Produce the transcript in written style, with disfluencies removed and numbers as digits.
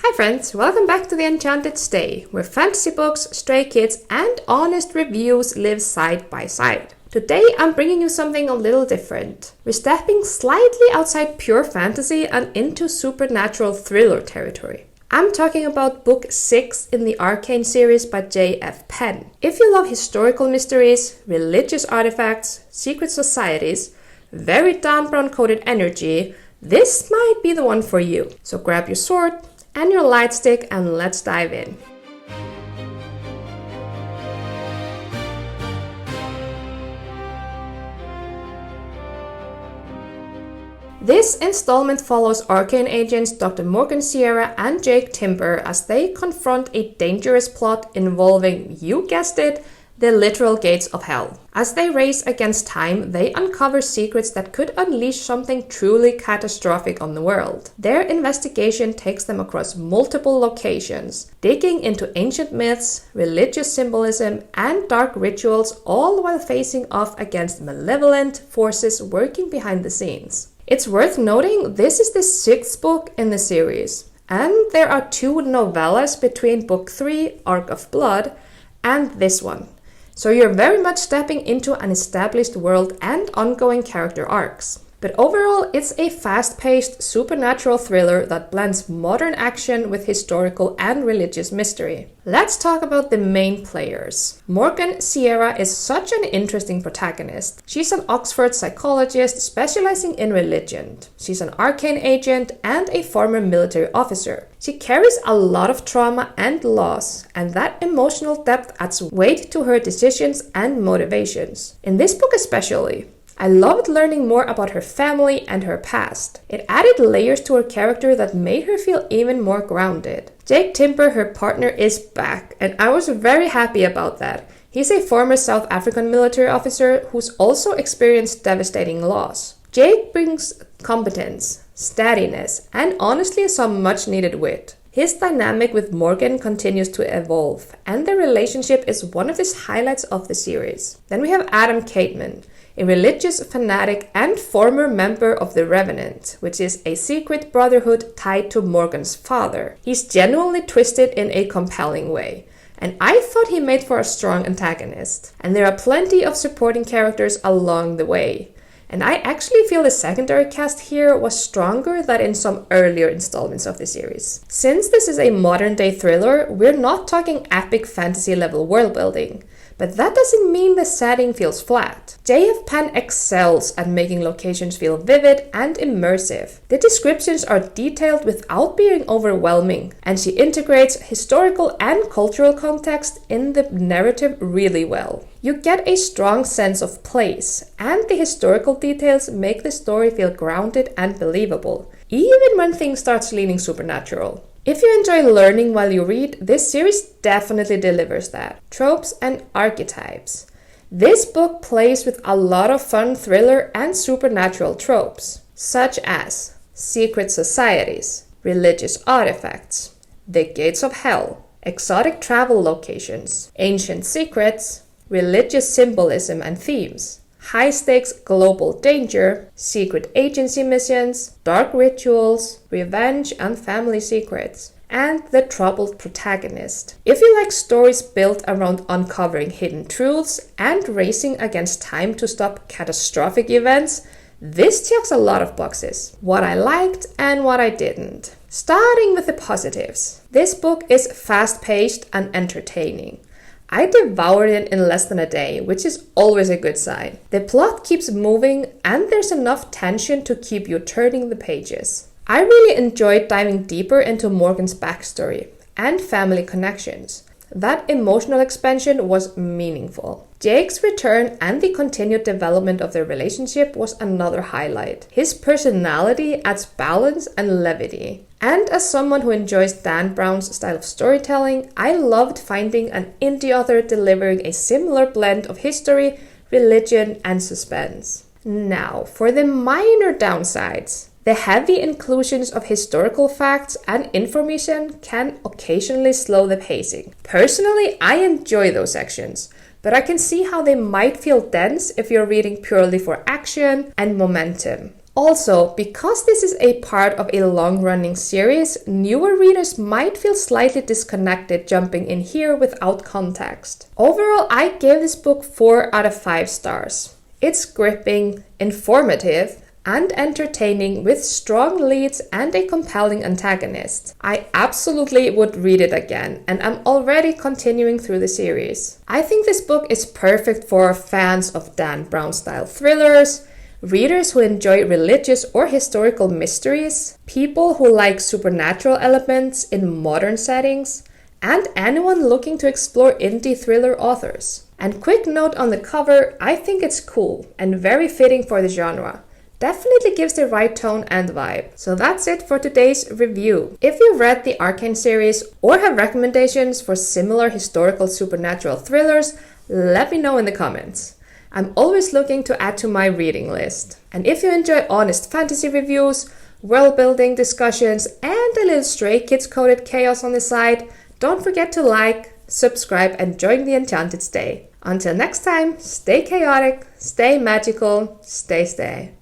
Hi friends, welcome back to the Enchanted Stay, where fantasy books, stray kids, and honest reviews live side by side. Today I'm bringing you something a little different. We're stepping slightly outside pure fantasy and into supernatural thriller territory. I'm talking about book 6 in the Arcane series by J.F. Penn. If you love historical mysteries, religious artifacts, secret societies, very Dan Brown-coded energy, this might be the one for you. So grab your sword and your light stick and let's dive in. This installment follows Arcane agents Dr. Morgan Sierra and Jake Timber as they confront a dangerous plot involving, you guessed it, the literal gates of hell. As they race against time, they uncover secrets that could unleash something truly catastrophic on the world. Their investigation takes them across multiple locations, digging into ancient myths, religious symbolism, and dark rituals, all while facing off against malevolent forces working behind the scenes. It's worth noting this is the 6th book in the series, and there are 2 novellas between book 3, Ark of Blood, and this one. So you're very much stepping into an established world and ongoing character arcs. But overall, it's a fast-paced supernatural thriller that blends modern action with historical and religious mystery. Let's talk about the main players. Morgan Sierra is such an interesting protagonist. She's an Oxford psychologist specializing in religion. She's an arcane agent and a former military officer. She carries a lot of trauma and loss, and that emotional depth adds weight to her decisions and motivations. In this book especially, I loved learning more about her family and her past. It added layers to her character that made her feel even more grounded. Jake Timber, her partner, is back, and I was very happy about that. He's a former South African military officer who's also experienced devastating loss. Jake brings competence, steadiness, and honestly some much needed wit. His dynamic with Morgan continues to evolve, and their relationship is one of the highlights of the series. Then we have Adam Cateman, a religious fanatic and former member of the Revenant, which is a secret brotherhood tied to Morgan's father. He's genuinely twisted in a compelling way, and I thought he made for a strong antagonist. And there are plenty of supporting characters along the way. And I actually feel the secondary cast here was stronger than in some earlier installments of the series. Since this is a modern-day thriller, we're not talking epic fantasy-level world-building. But that doesn't mean the setting feels flat. J.F. Penn excels at making locations feel vivid and immersive. The descriptions are detailed without being overwhelming, and she integrates historical and cultural context in the narrative really well. You get a strong sense of place, and the historical details make the story feel grounded and believable, even when things start leaning supernatural. If you enjoy learning while you read, this series definitely delivers that. Tropes and Archetypes. This book plays with a lot of fun thriller and supernatural tropes, such as secret societies, religious artifacts, the gates of hell, exotic travel locations, ancient secrets, religious symbolism and themes, high-stakes global danger, secret agency missions, dark rituals, revenge and family secrets, and the troubled protagonist. If you like stories built around uncovering hidden truths and racing against time to stop catastrophic events, this checks a lot of boxes. What I liked and what I didn't. Starting with the positives. This book is fast-paced and entertaining. I devoured it in less than a day, which is always a good sign. The plot keeps moving and there's enough tension to keep you turning the pages. I really enjoyed diving deeper into Morgan's backstory and family connections. That emotional expansion was meaningful. Jake's return and the continued development of their relationship was another highlight. His personality adds balance and levity. And as someone who enjoys Dan Brown's style of storytelling, I loved finding an indie author delivering a similar blend of history, religion, and suspense. Now, for the minor downsides. The heavy inclusions of historical facts and information can occasionally slow the pacing. Personally, I enjoy those sections, but I can see how they might feel dense if you're reading purely for action and momentum. Also, because this is a part of a long-running series, newer readers might feel slightly disconnected jumping in here without context. Overall, I gave this book 4 out of 5 stars. It's gripping, informative, and entertaining with strong leads and a compelling antagonist. I absolutely would read it again, and I'm already continuing through the series. I think this book is perfect for fans of Dan Brown-style thrillers, readers who enjoy religious or historical mysteries, people who like supernatural elements in modern settings, and anyone looking to explore indie thriller authors. And quick note on the cover, I think it's cool and very fitting for the genre. Definitely gives the right tone and vibe. So that's it for today's review. If you've read the Arcane series or have recommendations for similar historical supernatural thrillers, let me know in the comments. I'm always looking to add to my reading list. And if you enjoy honest fantasy reviews, world building discussions, and a little Stray Kids coded chaos on the side, don't forget to like, subscribe, and join the Enchanted Stay. Until next time, stay chaotic, stay magical, stay.